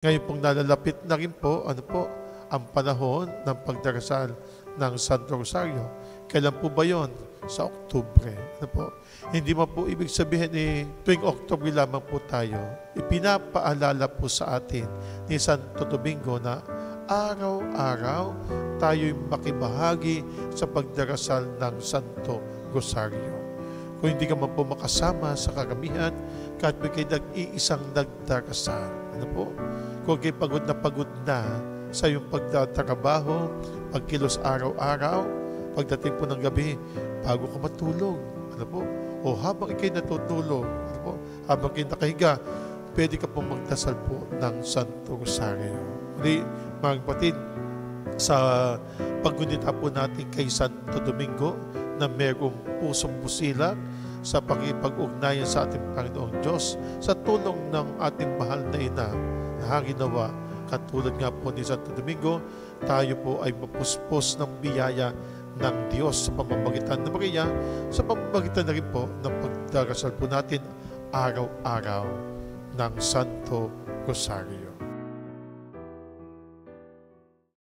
Ngayon pong nalalapit na rin po, ang panahon ng pagdarasal ng Santo Rosario. Kailan po ba yon? Sa Oktubre. Hindi man po ibig sabihin tuwing Oktubre lamang po tayo, ipinapaalala po sa atin ni Santo Domingo na araw-araw tayo'y makibahagi sa pagdarasal ng Santo Rosario. Kung hindi ka man po makasama sa karamihan, kahit may kayo nag-iisang nagdarasal. Kung kayo pagod na sa iyong pagtatrabaho, pagkilos araw-araw, pagdating po ng gabi, bago ka matulog, o habang ikay natutulog, habang kayo nakahiga, pwede ka pong magdasal po ng Santo Rosario. Muli, mga kapatid, sa paggunita po natin kay Santo Domingo na mayroong pusong busilak sa pakipag-ugnayan sa ating Panginoong Diyos sa tulong ng ating mahal na ina na hanginawa. Katulad nga po ni Santo Domingo, tayo po ay mapuspos ng biyaya ng Diyos sa pamamagitan ng Maria, sa pamamagitan na rin po ng pagdarasal po natin araw-araw ng Santo Rosario.